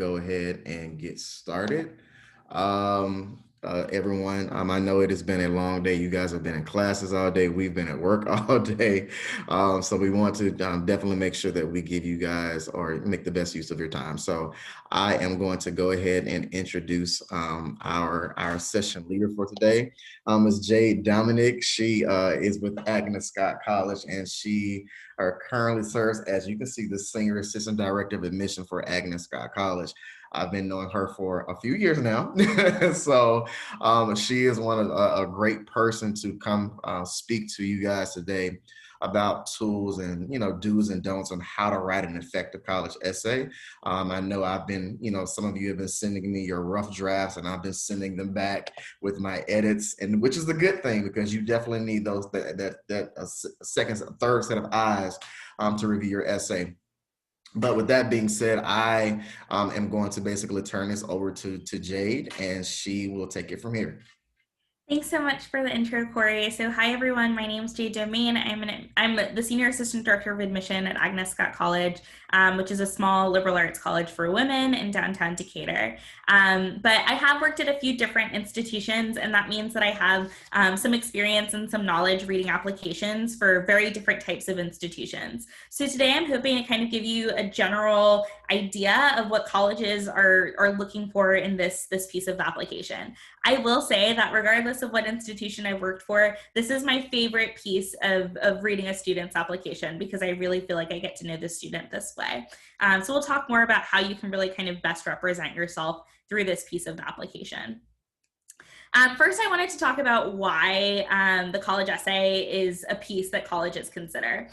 Go ahead and get started. Everyone, I know it has been a long day. You guys have been in classes all day. We've been at work all day. So we want to definitely make sure that we give you guys or make the best use of your time. So I am going to go ahead and introduce our session leader for today. Is Jade Domingue. She is with Agnes Scott College, and she currently serves, as you can see, the Senior Assistant Director of Admission for Agnes Scott College. I've been knowing her for a few years now. So she is a great person to come speak to you guys today about tools and do's and don'ts on how to write an effective college essay. I know I've been, some of you have been sending me your rough drafts, and I've been sending them back with my edits, and which is a good thing because you definitely need those second, third set of eyes to review your essay. But with that being said, I am going to basically turn this over to Jade, and she will take it from here. Thanks so much for the intro, Corey. So hi, everyone. My name is Jade Domingue. I'm the Senior Assistant Director of Admission at Agnes Scott College, which is a small liberal arts college for women in downtown Decatur. But I have worked at a few different institutions, and that means that I have some experience and some knowledge reading applications for very different types of institutions. So today I'm hoping to kind of give you a general idea of what colleges are looking for in this piece of the application. I will say that regardless of what institution I've worked for, this is my favorite piece of reading a student's application because I really feel like I get to know the student this way. So we'll talk more about how you can really kind of best represent yourself through this piece of the application. First, I wanted to talk about why the college essay is a piece that colleges consider.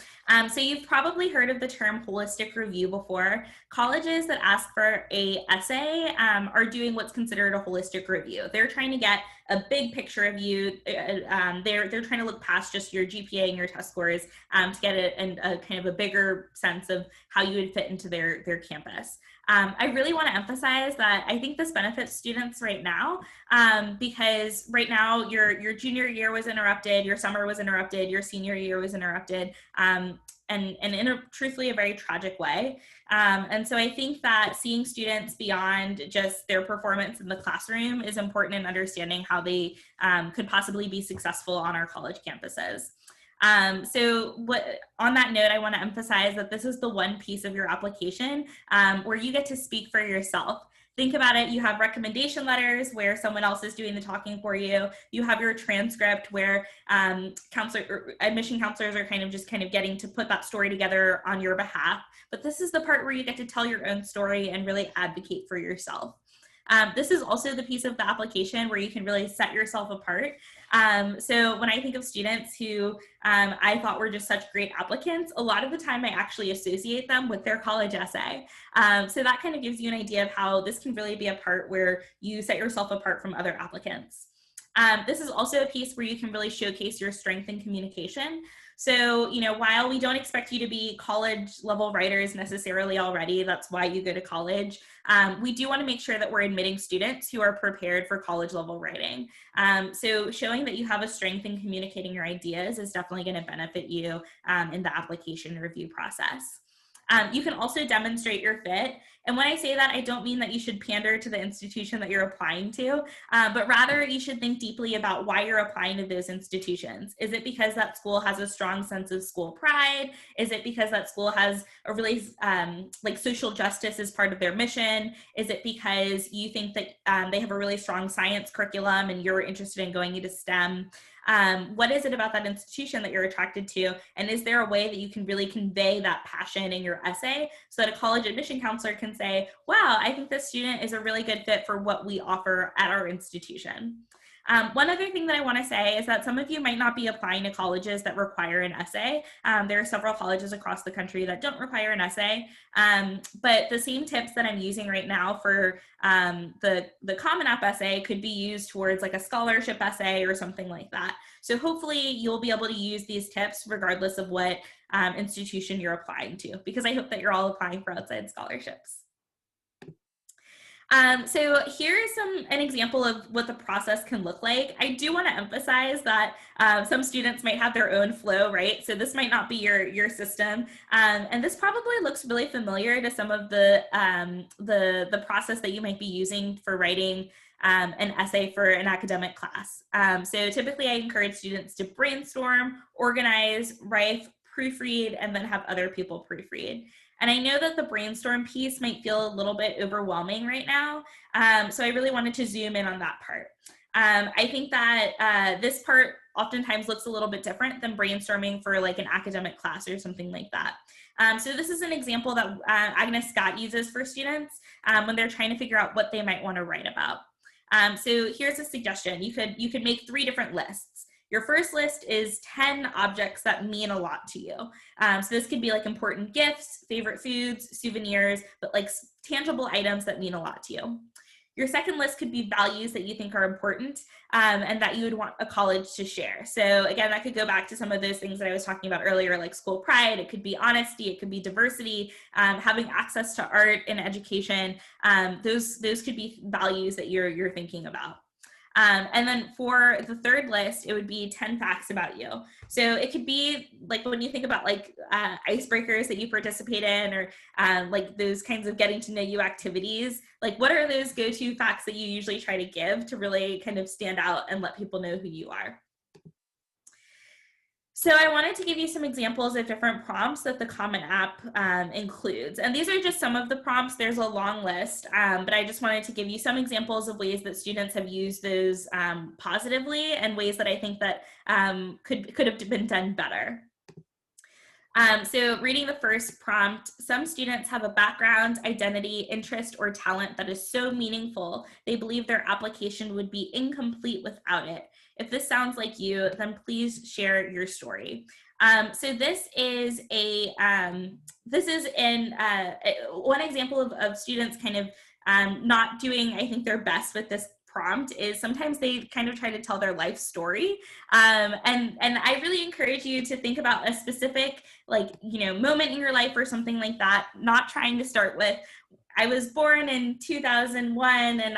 So you've probably heard of the term holistic review before. Colleges that ask for an essay are doing what's considered a holistic review. They're trying to get a big picture of you. They're trying to look past just your GPA and your test scores to get a kind of a bigger sense of how you would fit into their campus. I really want to emphasize that I think this benefits students right now because right now your junior year was interrupted, your summer was interrupted, your senior year was interrupted, and in truthfully a very tragic way. And so I think that seeing students beyond just their performance in the classroom is important in understanding how they could possibly be successful on our college campuses. On that note, I want to emphasize that this is the one piece of your application where you get to speak for yourself. Think about it. You have recommendation letters where someone else is doing the talking for you. You have your transcript where admission counselors are kind of getting to put that story together on your behalf. But this is the part where you get to tell your own story and really advocate for yourself. This is also the piece of the application where you can really set yourself apart. So when I think of students who I thought were just such great applicants, a lot of the time I actually associate them with their college essay. So that kind of gives you an idea of how this can really be a part where you set yourself apart from other applicants. This is also a piece where you can really showcase your strength in communication. So, while we don't expect you to be college level writers necessarily already, that's why you go to college, we do want to make sure that we're admitting students who are prepared for college level writing. So showing that you have a strength in communicating your ideas is definitely going to benefit you in the application review process. You can also demonstrate your fit. And when I say that, I don't mean that you should pander to the institution that you're applying to, but rather you should think deeply about why you're applying to those institutions. Is it because that school has a strong sense of school pride? Is it because that school has a really social justice as part of their mission? Is it because you think that they have a really strong science curriculum and you're interested in going into STEM? What is it about that institution that you're attracted to? And is there a way that you can really convey that passion in your essay so that a college admission counselor can say, wow, I think this student is a really good fit for what we offer at our institution. One other thing that I want to say is that some of you might not be applying to colleges that require an essay. There are several colleges across the country that don't require an essay, but the same tips that I'm using right now for the Common App essay could be used towards like a scholarship essay or something like that. So hopefully you'll be able to use these tips regardless of what institution you're applying to, because I hope that you're all applying for outside scholarships. So here's an example of what the process can look like. I do want to emphasize that some students might have their own flow, right? So this might not be your system, and this probably looks really familiar to some of the process that you might be using for writing an essay for an academic class. So typically, I encourage students to brainstorm, organize, write, proofread, and then have other people proofread. And I know that the brainstorm piece might feel a little bit overwhelming right now. So I really wanted to zoom in on that part. I think that this part oftentimes looks a little bit different than brainstorming for like an academic class or something like that. So this is an example that Agnes Scott uses for students when they're trying to figure out what they might want to write about. So here's a suggestion. You could make 3 different lists. Your first list is 10 objects that mean a lot to you. So this could be like important gifts, favorite foods, souvenirs, but like tangible items that mean a lot to you. Your second list could be values that you think are important and that you would want a college to share. So again, that could go back to some of those things that I was talking about earlier, like school pride. It could be honesty. It could be diversity, having access to art and education. Those could be values that you're thinking about. And then for the third list, it would be 10 facts about you. So it could be like when you think about like icebreakers that you participate in, or like those kinds of getting to know you activities, like what are those go-to facts that you usually try to give to really kind of stand out and let people know who you are? So I wanted to give you some examples of different prompts that the Common App includes. And these are just some of the prompts. There's a long list, but I just wanted to give you some examples of ways that students have used those positively and ways that I think that could have been done better. So reading the first prompt, some students have a background, identity, interest, or talent that is so meaningful, they believe their application would be incomplete without it. If this sounds like you, then please share your story. So this is one example of students kind of not doing, I think, their best with this prompt is sometimes they kind of try to tell their life story. And I really encourage you to think about a specific moment in your life or something like that, not trying to start with, I was born in 2001 and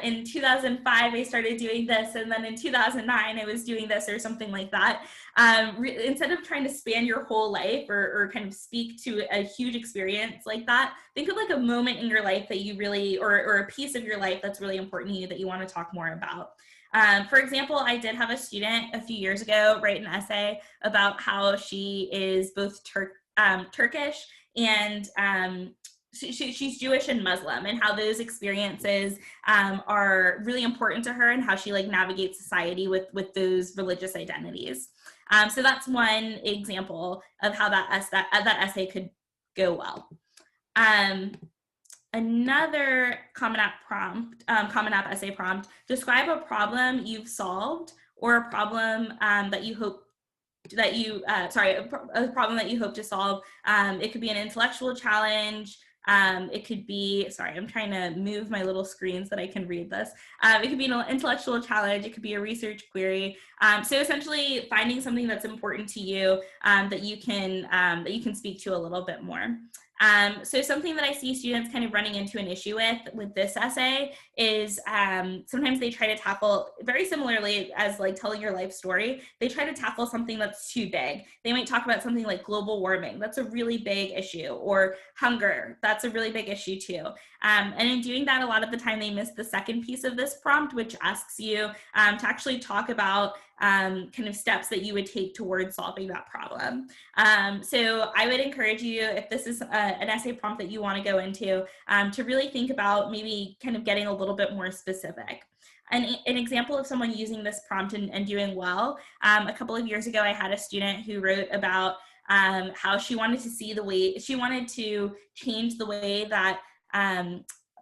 in 2005, I started doing this. And then in 2009, I was doing this or something like that. Instead of trying to span your whole life or kind of speak to a huge experience like that, think of like a moment in your life that you really, or a piece of your life that's really important to you that you want to talk more about. For example, I did have a student a few years ago write an essay about how she is both Turkish and she's Jewish and Muslim, and how those experiences are really important to her and how she navigates society with those religious identities. So that's one example of how that essay could go well. Another Common App essay prompt: describe a problem you've solved or a problem that you hope a problem that you hope to solve. It could be an intellectual challenge. It could be, I'm trying to move my little screen so that I can read this. It could be an intellectual challenge. It could be a research query. So essentially finding something that's important to you that you can speak to a little bit more. So something that I see students kind of running into an issue with this essay is sometimes they try to tackle, very similarly as telling your life story, they try to tackle something that's too big. They might talk about something like global warming. That's a really big issue. Or hunger. That's a really big issue too. And in doing that, a lot of the time they miss the second piece of this prompt, which asks you to actually talk about kind of steps that you would take towards solving that problem. So I would encourage you, if this is an essay prompt that you want to go into, to really think about maybe kind of getting a little bit more specific. An example of someone using this prompt and doing well, a couple of years ago, I had a student who wrote about how she wanted to change the way that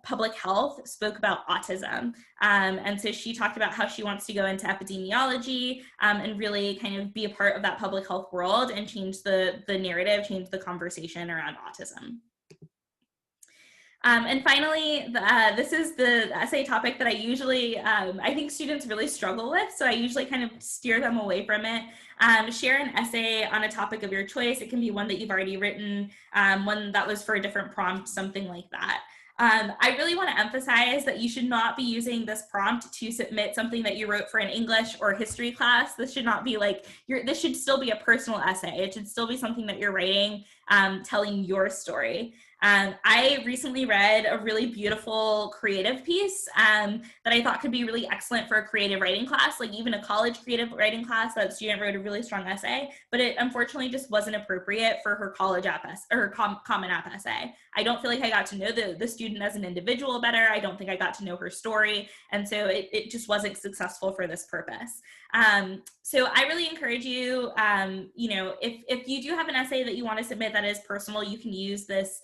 public health spoke about autism. And so she talked about how she wants to go into epidemiology and really kind of be a part of that public health world and change the narrative, change the conversation around autism. And finally, this is the essay topic that I usually, I think students really struggle with, so I usually kind of steer them away from it. Share an essay on a topic of your choice. It can be one that you've already written, one that was for a different prompt, something like that. I really want to emphasize that you should not be using this prompt to submit something that you wrote for an English or history class. This should not be like this should still be a personal essay. It should still be something that you're writing, telling your story. I recently read a really beautiful creative piece that I thought could be really excellent for a creative writing class, like even a college creative writing class. That student wrote a really strong essay, but it unfortunately just wasn't appropriate for her college app or her Common App essay. I don't feel like I got to know the student as an individual better. I don't think I got to know her story. And so it just wasn't successful for this purpose. So I really encourage you, if you do have an essay that you want to submit that is personal, you can use this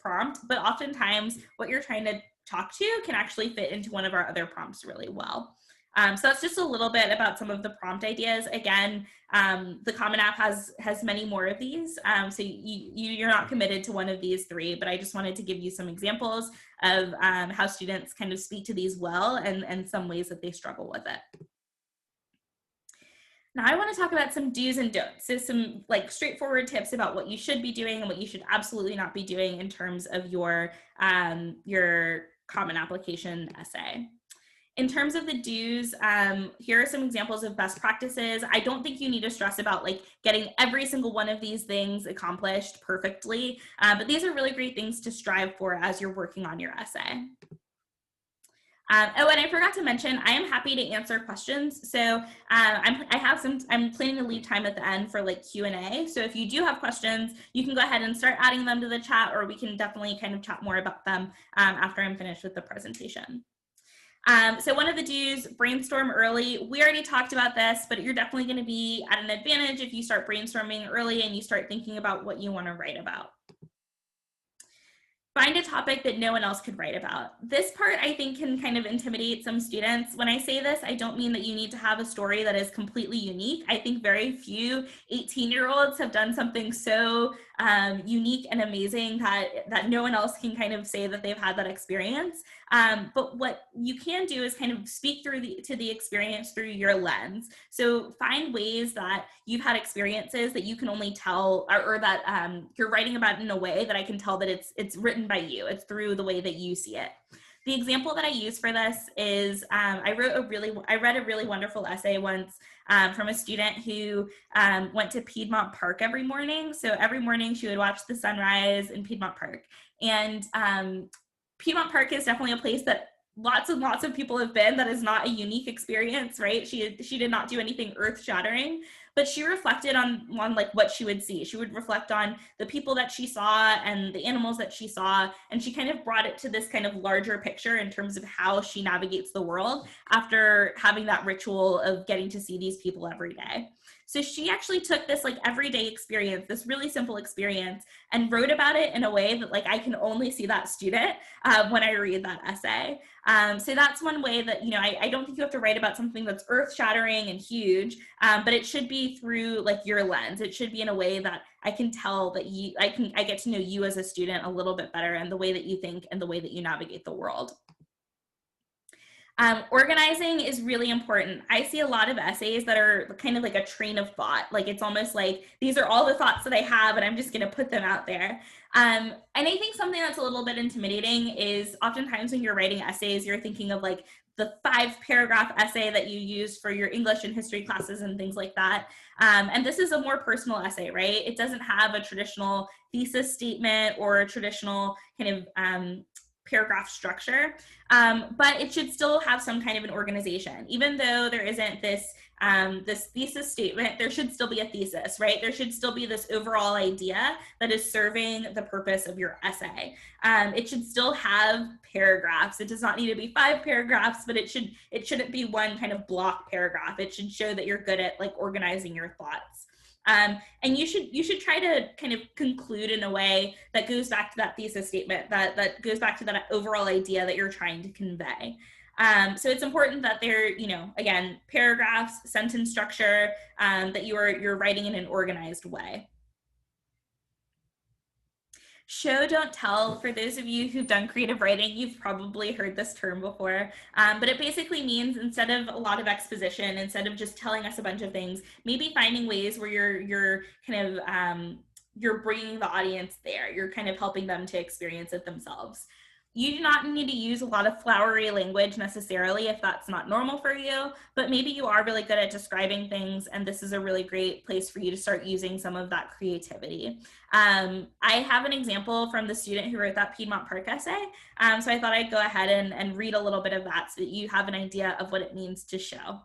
prompt, but oftentimes what you're trying to talk to can actually fit into one of our other prompts really well. So that's just a little bit about some of the prompt ideas. Again, the Common App has many more of these, so you're not committed to one of these three, but I just wanted to give you some examples of how students kind of speak to these well and some ways that they struggle with it. Now I want to talk about some do's and don'ts. So some like straightforward tips about what you should be doing and what you should absolutely not be doing in terms of your common application essay. In terms of the do's, here are some examples of best practices. I don't think you need to stress about like getting every single one of these things accomplished perfectly, but these are really great things to strive for as you're working on your essay. And I forgot to mention, I am happy to answer questions. So I'm planning to leave time at the end for like Q&A. So if you do have questions, you can go ahead and start adding them to the chat, or we can definitely kind of chat more about them after I'm finished with the presentation. So one of the do's, brainstorm early. We already talked about this, but you're definitely going to be at an advantage if you start brainstorming early and you start thinking about what you want to write about. Find a topic that no one else could write about. This part, I think, can kind of intimidate some students. When I say this, I don't mean that you need to have a story that is completely unique. I think very few 18-year-olds have done something so unique and amazing that no one else can kind of say that they've had that experience. But what you can do is kind of speak to the experience through your lens. So find ways that you've had experiences that you can only tell, or that you're writing about in a way that I can tell that it's written by you. It's through the way that you see it. The example that I use for this is I read a really wonderful essay once from a student who went to Piedmont Park every morning. So every morning she would watch the sunrise in Piedmont Park. And Piedmont Park is definitely a place that lots and lots of people have been. That is not a unique experience, right? She did not do anything earth-shattering, but she reflected on like what she would see. She would reflect on the people that she saw and the animals that she saw, and she kind of brought it to this kind of larger picture in terms of how she navigates the world after having that ritual of getting to see these people every day. So she actually took this like everyday experience, this really simple experience, and wrote about it in a way that like I can only see that student when I read that essay. So that's one way that, I don't think you have to write about something that's earth-shattering and huge, but it should be through like your lens. It should be in a way that I can tell that I get to know you as a student a little bit better, and the way that you think and the way that you navigate the world. Organizing is really important. I see a lot of essays that are kind of like a train of thought. Like it's almost like these are all the thoughts that I have and I'm just going to put them out there. And I think something that's a little bit intimidating is oftentimes when you're writing essays, you're thinking of like the 5-paragraph essay that you use for your English and history classes and things like that. And this is a more personal essay, right? It doesn't have a traditional thesis statement or a traditional kind of paragraph structure, but it should still have some kind of an organization. Even though there isn't this thesis statement, there should still be a thesis, right? There should still be this overall idea that is serving the purpose of your essay. It should still have paragraphs. It does not need to be 5 paragraphs, but it shouldn't be one kind of block paragraph. It should show that you're good at like organizing your thoughts. And you should try to kind of conclude in a way that goes back to that thesis statement, that goes back to that overall idea that you're trying to convey. So it's important that there, again, paragraphs, sentence structure, that you're writing in an organized way. Show, don't tell. For those of you who've done creative writing, you've probably heard this term before, but it basically means instead of a lot of exposition, instead of just telling us a bunch of things, maybe finding ways where you're kind of you're bringing the audience there. You're kind of helping them to experience it themselves. You do not need to use a lot of flowery language necessarily if that's not normal for you, but maybe you are really good at describing things, and this is a really great place for you to start using some of that creativity. I have an example from the student who wrote that Piedmont Park essay, so I thought I'd go ahead and read a little bit of that so that you have an idea of what it means to show.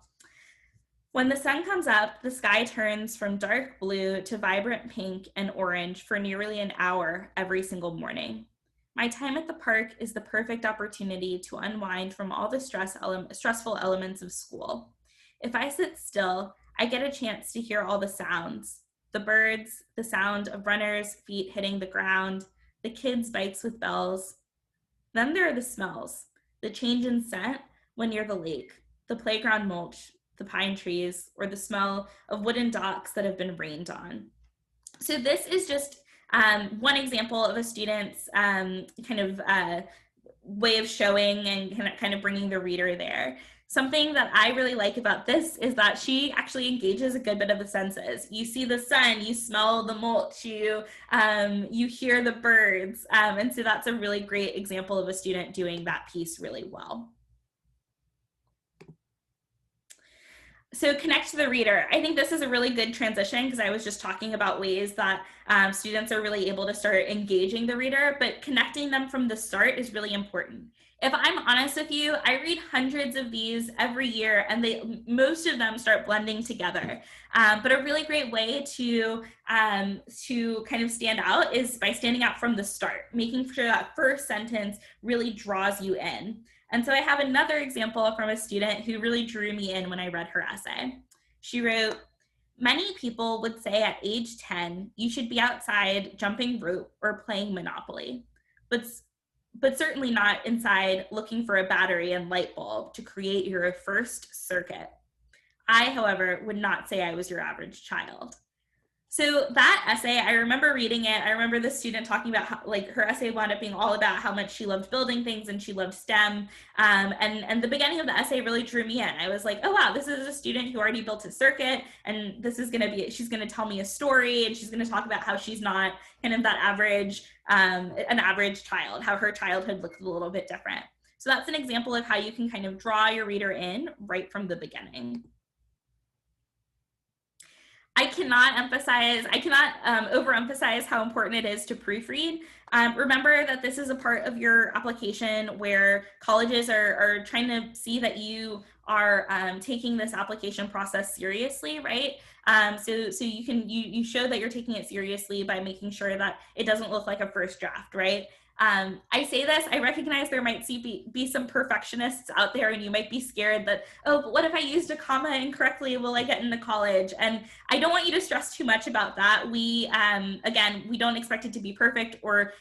When the sun comes up, the sky turns from dark blue to vibrant pink and orange for nearly an hour every single morning. My time at the park is the perfect opportunity to unwind from all the stressful elements of school. If I sit still, I get a chance to hear all the sounds: the birds, the sound of runners' feet hitting the ground, the kids' bikes with bells. Then there are the smells: the change in scent when near the lake, the playground mulch, the pine trees, or the smell of wooden docks that have been rained on. So this is just one example of a student's way of showing and kind of bringing the reader there. Something that I really like about this is that she actually engages a good bit of the senses. You see the sun, you smell the mulch, you hear the birds, and so that's a really great example of a student doing that piece really well. So connect to the reader. I think this is a really good transition because I was just talking about ways that students are really able to start engaging the reader, but connecting them from the start is really important. If I'm honest with you, I read hundreds of these every year, and most of them start blending together. But a really great way to kind of stand out is by standing out from the start, making sure that first sentence really draws you in. And so I have another example from a student who really drew me in when I read her essay. She wrote, "Many people would say at age 10, you should be outside jumping rope or playing Monopoly, but certainly not inside looking for a battery and light bulb to create your first circuit. I, however, would not say I was your average child." So that essay, I remember reading it. I remember the student talking about how, like, her essay wound up being all about how much she loved building things and she loved STEM. And the beginning of the essay really drew me in. I was like, oh wow, this is a student who already built a circuit, and this is she's gonna tell me a story, and she's gonna talk about how she's not kind of that average, an average child, how her childhood looked a little bit different. So that's an example of how you can kind of draw your reader in right from the beginning. I cannot overemphasize how important it is to proofread. Remember that this is a part of your application where colleges are trying to see that you are taking this application process seriously, right? So you show that you're taking it seriously by making sure that it doesn't look like a first draft, right? I say this, I recognize there might be some perfectionists out there, and you might be scared that, oh, but what if I used a comma incorrectly? Will I get into college? And I don't want you to stress too much about that. Again, we don't expect it to be perfect or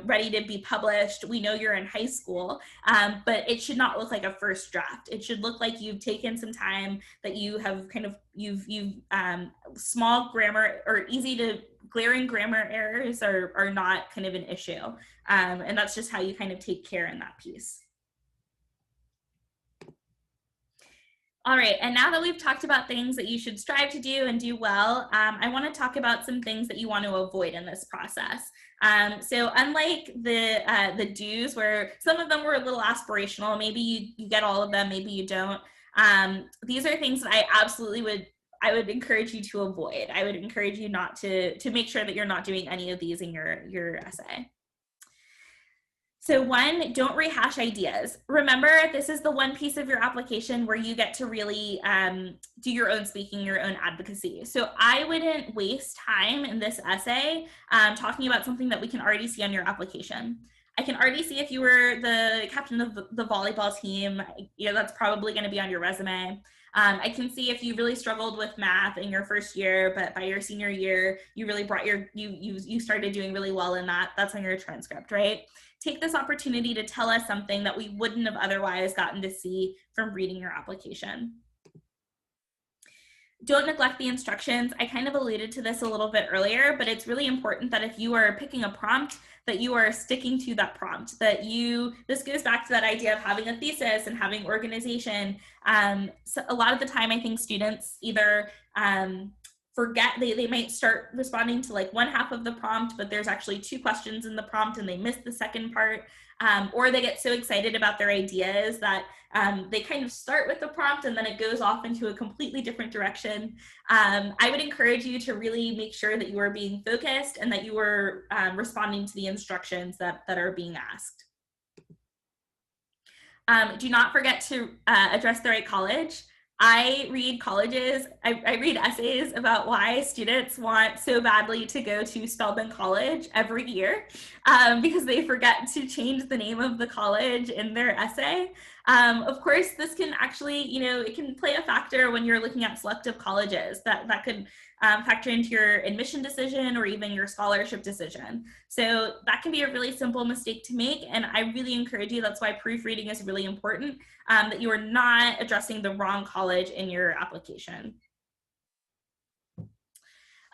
ready to be published. We know you're in high school, but it should not look like a first draft. It should look like you've taken some time, that you have you've small grammar or glaring grammar errors are not kind of an issue. And that's just how you kind of take care in that piece. All right, and now that we've talked about things that you should strive to do and do well, I want to talk about some things that you want to avoid in this process. So unlike the do's, where some of them were a little aspirational, maybe you get all of them, maybe you don't. These are things that I would encourage you to avoid. I would encourage you not to make sure that you're not doing any of these in your essay. So one, don't rehash ideas. Remember, this is the one piece of your application where you get to really do your own speaking, your own advocacy. So I wouldn't waste time in this essay talking about something that we can already see on your application. I can already see if you were the captain of the volleyball team, that's probably going to be on your resume. I can see if you really struggled with math in your first year, but by your senior year, you really you started doing really well in that. That's on your transcript, right? Take this opportunity to tell us something that we wouldn't have otherwise gotten to see from reading your application. Don't neglect the instructions. I kind of alluded to this a little bit earlier, but it's really important that if you are picking a prompt, that you are sticking to that prompt, this goes back to that idea of having a thesis and having organization. So a lot of the time, I think students either forget, they might start responding to like one half of the prompt, but there's actually 2 questions in the prompt and they miss the second part. Or they get so excited about their ideas that they kind of start with the prompt and then it goes off into a completely different direction. I would encourage you to really make sure that you are being focused and that you are responding to the instructions that are being asked. Do not forget to address the right college. I read essays about why students want so badly to go to Spelman College every year because they forget to change the name of the college in their essay. Of course, this can actually, it can play a factor when you're looking at selective colleges that could factor into your admission decision or even your scholarship decision. So that can be a really simple mistake to make. And I really encourage you, that's why proofreading is really important, that you are not addressing the wrong college in your application.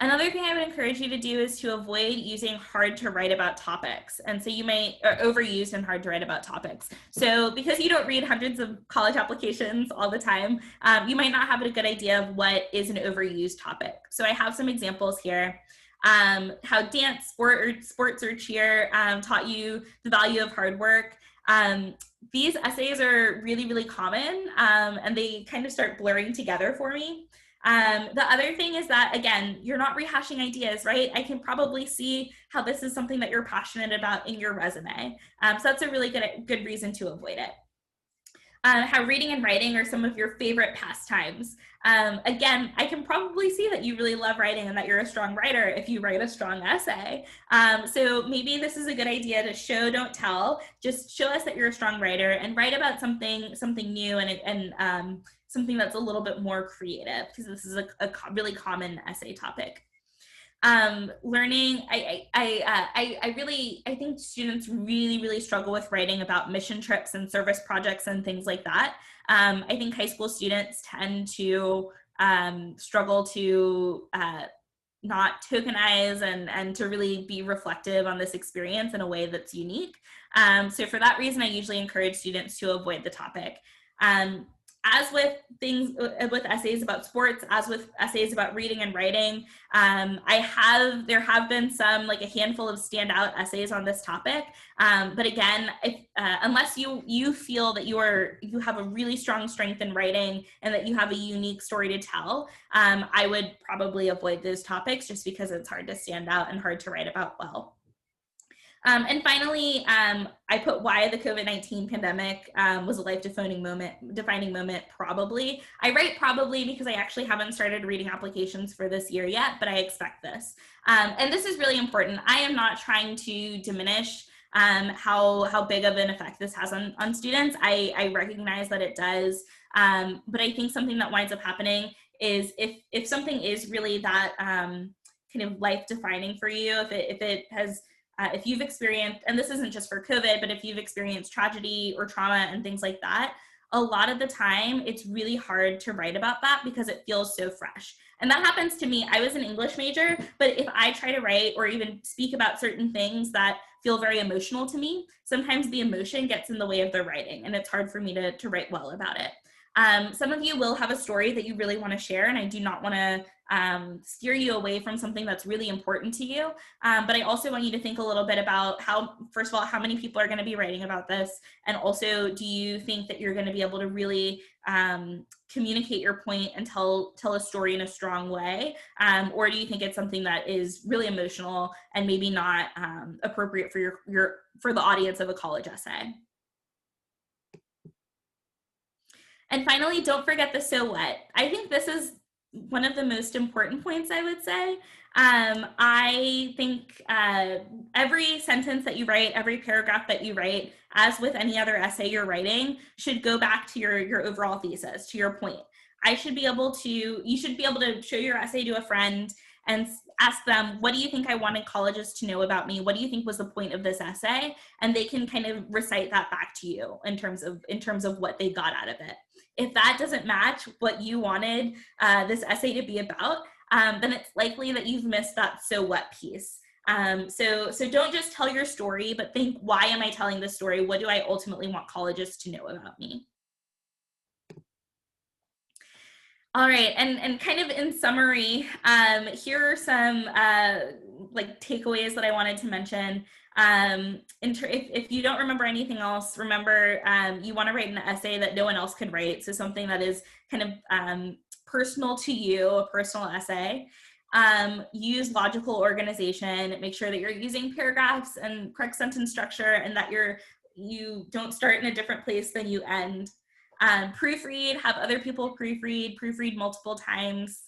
Another thing I would encourage you to do is to avoid using hard to write about topics. And so you may, or overused and hard to write about topics. So because you don't read hundreds of college applications all the time, you might not have a good idea of what is an overused topic. So I have some examples here. How dance, sports or cheer taught you the value of hard work. These essays are really, really common, and they kind of start blurring together for me. The other thing is that, again, you're not rehashing ideas, right? I can probably see how this is something that you're passionate about in your resume. So that's a really good reason to avoid it. How reading and writing are some of your favorite pastimes. Again, I can probably see that you really love writing and that you're a strong writer if you write a strong essay. So maybe this is a good idea to show, don't tell. Just show us that you're a strong writer and write about something new and something that's a little bit more creative, because this is a really common essay topic. Learning, I think students really struggle with writing about mission trips and service projects and things like that. I think high school students tend to struggle to not tokenize and to really be reflective on this experience in a way that's unique. So for that reason, I usually encourage students to avoid the topic. As with things, with essays about sports, as with essays about reading and writing, there have been some, like a handful of standout essays on this topic. But again, unless you feel that you have a really strong strength in writing and that you have a unique story to tell, I would probably avoid those topics just because it's hard to stand out and hard to write about well. And finally, I put why the COVID-19 pandemic was a life-defining moment, probably. I write probably because I actually haven't started reading applications for this year yet, but I expect this. And this is really important. I am not trying to diminish how big of an effect this has on students. I recognize that it does, but I think something that winds up happening is if something is really that kind of life-defining for you, if you've experienced, and this isn't just for COVID, but if you've experienced tragedy or trauma and things like that, a lot of the time it's really hard to write about that because it feels so fresh. And that happens to me. I was an English major, but if I try to write or even speak about certain things that feel very emotional to me, sometimes the emotion gets in the way of the writing and it's hard for me to write well about it. Some of you will have a story that you really want to share, and I do not want to steer you away from something that's really important to you. But I also want you to think a little bit about first of all, how many people are going to be writing about this? And also, do you think that you're going to be able to really communicate your point and tell a story in a strong way? Or do you think it's something that is really emotional and maybe not appropriate for the audience of a college essay? And finally, don't forget the so what. I think this is one of the most important points, I would say. I think every sentence that you write, every paragraph that you write, as with any other essay you're writing, should go back to your overall thesis, to your point. You should be able to show your essay to a friend and ask them, what do you think I wanted colleges to know about me? What do you think was the point of this essay? And they can kind of recite that back to you in terms of what they got out of it. If that doesn't match what you wanted this essay to be about, then it's likely that you've missed that so what piece. So don't just tell your story, but think, why am I telling this story? What do I ultimately want colleges to know about me? All right, and kind of in summary, here are some like takeaways that I wanted to mention. If you don't remember anything else, remember you want to write an essay that no one else could write. So something that is kind of personal to you, a personal essay. Use logical organization. Make sure that you're using paragraphs and correct sentence structure, and that you don't start in a different place than you end. Proofread, have other people proofread multiple times.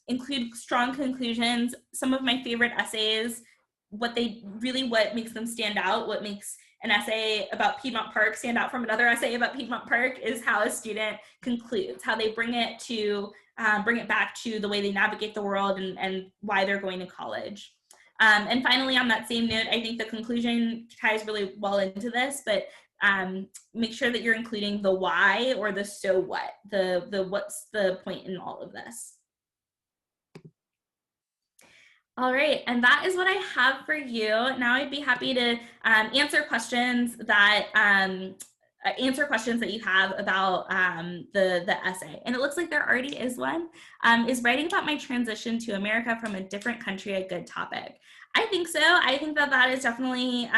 Include strong conclusions. Some of my favorite essays, what makes them stand out, what makes an essay about Piedmont Park stand out from another essay about Piedmont Park, is how a student concludes, how they bring it back to the way they navigate the world and why they're going to college. And finally, on that same note, I think the conclusion ties really well into this, but make sure that you're including the why or the so what, the what's the point in all of this. All right, and that is what I have for you. Now I'd be happy to answer questions that you have about the essay. And it looks like there already is one. Is writing about my transition to America from a different country a good topic? I think so. I think that is definitely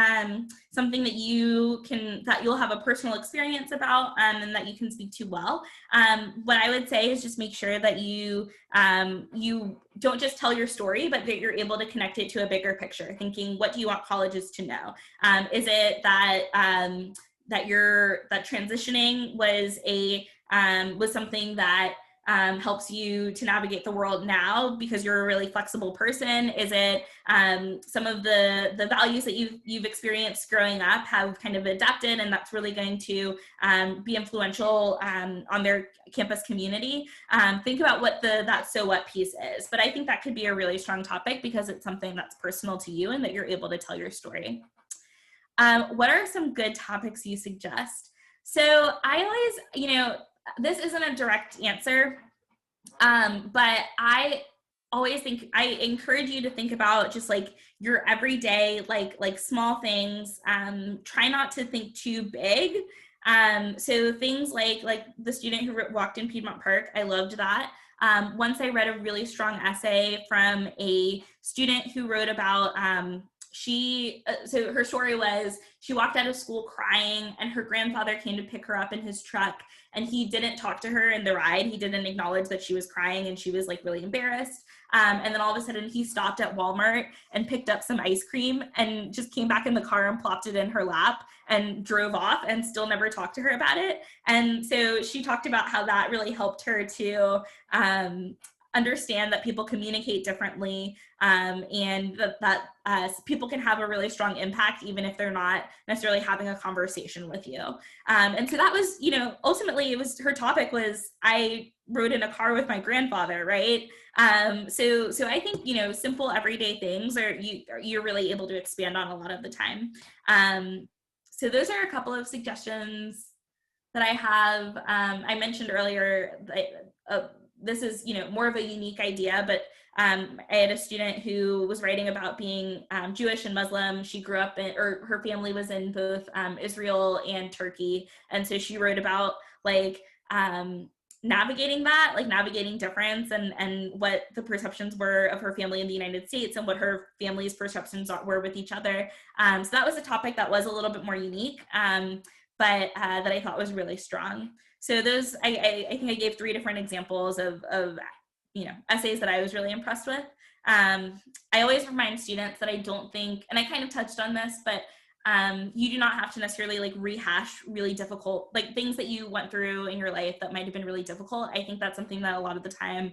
something that you'll have a personal experience about and that you can speak to well. What I would say is just make sure that you don't just tell your story, but that you're able to connect it to a bigger picture, thinking, what do you want colleges to know? Is it that transitioning was something that helps you to navigate the world now because you're a really flexible person? Is it some of the values that you've experienced growing up have kind of adapted, and that's really going to be influential on their campus community? Think about what that so what piece is. But I think that could be a really strong topic because it's something that's personal to you and that you're able to tell your story. What are some good topics you suggest? So I always, this isn't a direct answer, but I always encourage you to think about just like your everyday, like small things. Try not to think too big. So things like the student who walked in Piedmont Park, I loved that. Once I read a really strong essay from a student who wrote about, so her story was she walked out of school crying, and her grandfather came to pick her up in his truck, and he didn't talk to her in the ride. He didn't acknowledge that she was crying, and she was like really embarrassed. And then all of a sudden he stopped at Walmart and picked up some ice cream and just came back in the car and plopped it in her lap and drove off, and still never talked to her about it. And so she talked about how that really helped her to understand that people communicate differently, and that people can have a really strong impact even if they're not necessarily having a conversation with you. And so that was, ultimately her topic was, I rode in a car with my grandfather, right? So I think, simple everyday things you're really able to expand on a lot of the time. So those are a couple of suggestions that I have. I mentioned earlier that this is, more of a unique idea, but I had a student who was writing about being Jewish and Muslim. She grew up or her family was in both Israel and Turkey. And so she wrote about navigating that, navigating difference, and what the perceptions were of her family in the United States and what her family's perceptions were with each other. So that was a topic that was a little bit more unique, but that I thought was really strong. So those, I think I gave 3 different examples of essays that I was really impressed with. I always remind students that I don't think, and I kind of touched on this, but you do not have to necessarily rehash really difficult, things that you went through in your life that might have been really difficult. I think that's something that a lot of the time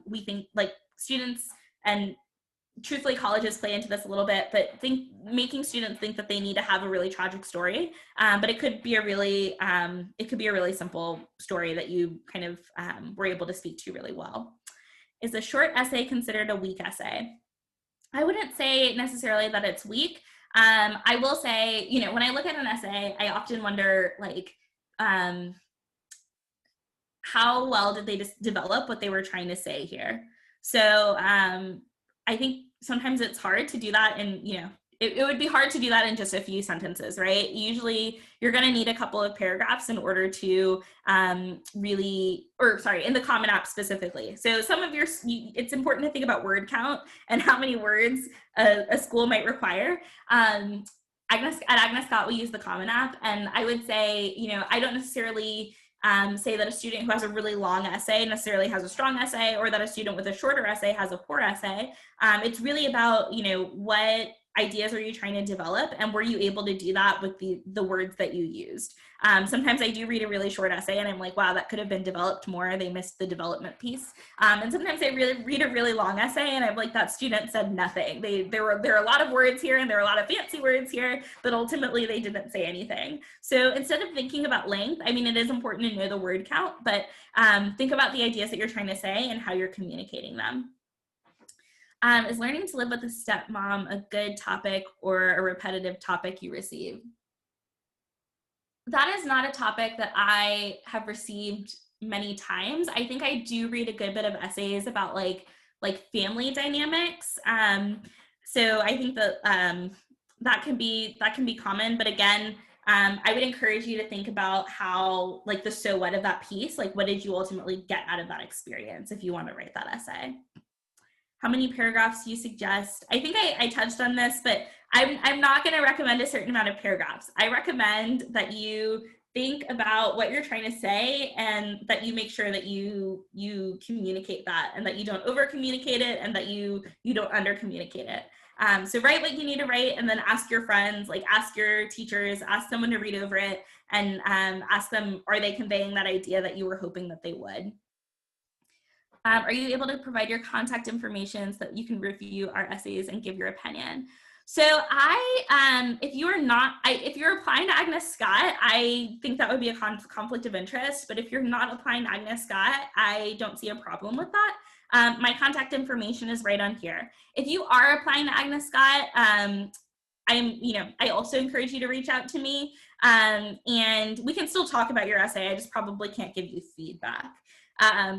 we think, students, and truthfully colleges play into this a little bit, but making students think that they need to have a really tragic story, but it could be a really simple story that you kind of were able to speak to really well. Is a short essay considered a weak essay? I wouldn't say necessarily that it's weak. I will say, when I look at an essay, I often wonder, how well did they just develop what they were trying to say here? So I think sometimes it's hard to do that in it would be hard to do that in just a few sentences, right? Usually you're going to need a couple of paragraphs in order to in the Common App specifically. So it's important to think about word count and how many words a school might require. At Agnes Scott, we use the Common App, and I would say, I don't necessarily say that a student who has a really long essay necessarily has a strong essay, or that a student with a shorter essay has a poor essay. It's really about, what ideas are you trying to develop, and were you able to do that with the words that you used? Sometimes I do read a really short essay and I'm like, wow, that could have been developed more. They missed the development piece. And sometimes I read a really long essay and I'm like, that student said nothing. There are a lot of words here and there are a lot of fancy words here, but ultimately they didn't say anything. So instead of thinking about length, I mean, it is important to know the word count, but think about the ideas that you're trying to say and how you're communicating them. Is learning to live with a stepmom a good topic or a repetitive topic you receive? That is not a topic that I have received many times. I think I do read a good bit of essays about like family dynamics. So I think that that can be common. But again, I would encourage you to think about how, like, the so what of that piece, like what did you ultimately get out of that experience if you want to write that essay. How many paragraphs do you suggest? I think I touched on this, but I'm not going to recommend a certain amount of paragraphs. I recommend that you think about what you're trying to say and that you make sure that you communicate that, and that you don't over communicate it, and that you don't under communicate it. So write what you need to write, and then ask your friends, like ask your teachers, ask someone to read over it, and ask them, are they conveying that idea that you were hoping that they would? Are you able to provide your contact information so that you can review our essays and give your opinion? So if you're applying to Agnes Scott, I think that would be a conflict of interest. But if you're not applying to Agnes Scott, I don't see a problem with that. My contact information is right on here. If you are applying to Agnes Scott, I also encourage you to reach out to me, and we can still talk about your essay. I just probably can't give you feedback.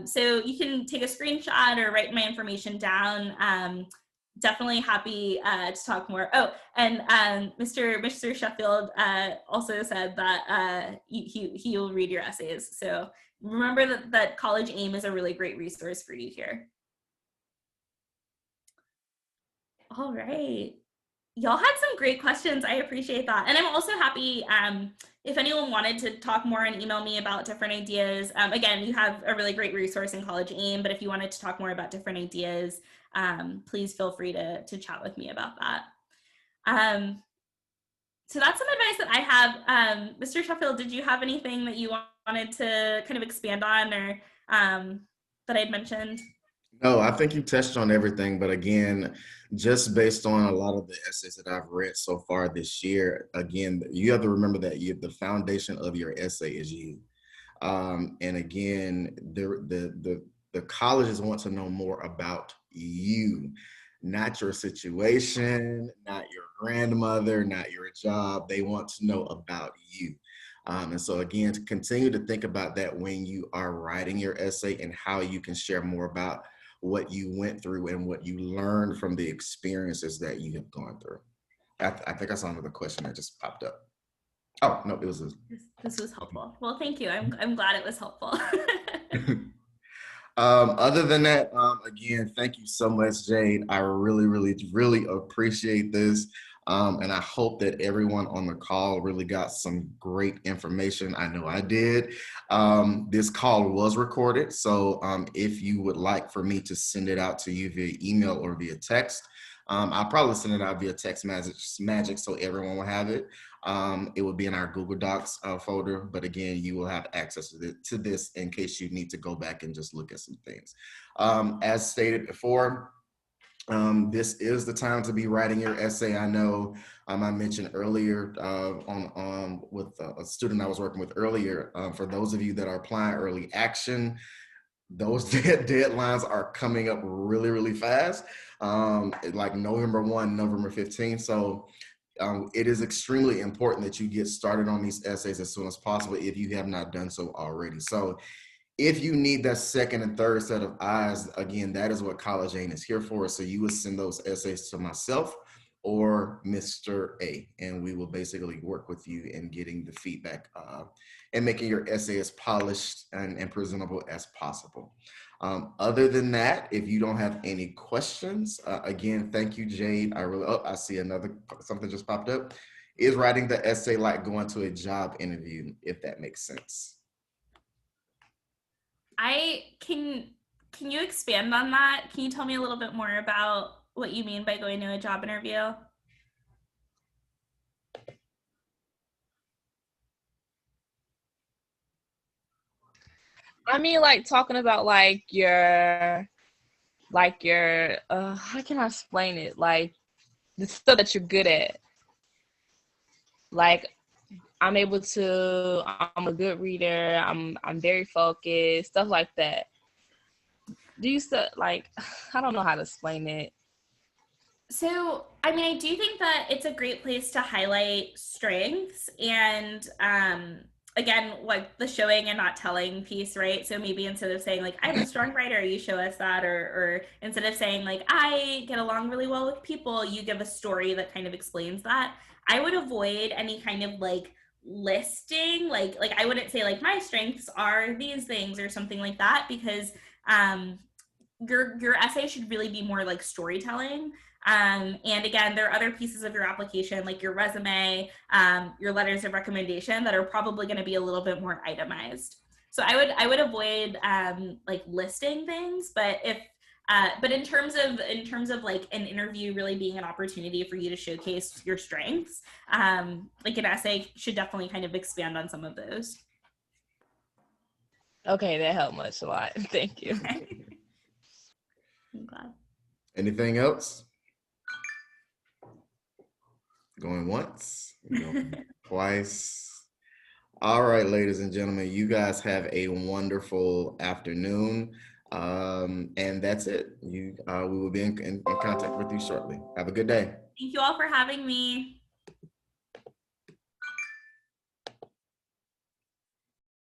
So you can take a screenshot or write my information down. Definitely happy to talk more. Oh, and Mr. Sheffield also said that he will read your essays. So remember that College AIM is a really great resource for you here. All right. Y'all had some great questions. I appreciate that. And I'm also happy if anyone wanted to talk more and email me about different ideas. Again, you have a really great resource in College AIM, but if you wanted to talk more about different ideas, please feel free to chat with me about that. So that's some advice that I have. Mr. Sheffield, did you have anything that you wanted to kind of expand on, or that I'd mentioned? No, I think you touched on everything, but again, just based on a lot of the essays that I've read so far this year, again, you have to remember that the foundation of your essay is you. And again, the colleges want to know more about you, not your situation, not your grandmother, not your job. They want to know about you. And so again, to continue to think about that when you are writing your essay, and how you can share more about what you went through and what you learned from the experiences that you have gone through. I think I saw another question that just popped up. Oh, no, it was this was helpful. Well, thank you. I'm glad it was helpful. Other than that, again, thank you so much, Jade. I really, really, really appreciate this. And I hope that everyone on the call really got some great information. I know I did. This call was recorded. So if you would like for me to send it out to you via email or via text, I'll probably send it out via text magic so everyone will have it. It will be in our Google Docs folder, but again, you will have access to this in case you need to go back and just look at some things. As stated before, this is the time to be writing your essay. I know I mentioned earlier with a student I was working with earlier, for those of you that are applying early action, those deadlines are coming up really, really fast, like November 1, November 15. So it is extremely important that you get started on these essays as soon as possible if you have not done so already. So if you need that second and third set of eyes, again, that is what College AIM is here for. So you would send those essays to myself, or Mr. A, and we will basically work with you in getting the feedback and making your essay as polished and presentable as possible. Other than that, if you don't have any questions, again, thank you, Jade. I see something just popped up. Is writing the essay like going to a job interview, if that makes sense? I can you expand on that? Can you tell me a little bit more about what you mean by going to a job interview? I mean, like talking about your how can I explain it? Like the stuff that you're good at. Like I'm a good reader. I'm very focused, stuff like that. Do you still like I don't know how to explain it. So, I mean, I do think that it's a great place to highlight strengths and, again, like the showing and not telling piece, right? So maybe instead of saying like I'm a strong writer, you show us that, or instead of saying like I get along really well with people, you give a story that kind of explains that. I would avoid any kind of like listing, like I wouldn't say like my strengths are these things or something like that, because um your essay should really be more like storytelling. And again, there are other pieces of your application, like your resume, your letters of recommendation, that are probably going to be a little bit more itemized. So I would avoid like listing things, but in terms of like an interview really being an opportunity for you to showcase your strengths, like an essay should definitely kind of expand on some of those. Okay, that helped much a lot. Thank you. I'm glad. Anything else? Going once, going twice. All right, ladies and gentlemen, you guys have a wonderful afternoon. And that's it. We will be in contact with you shortly. Have a good day. Thank you all for having me.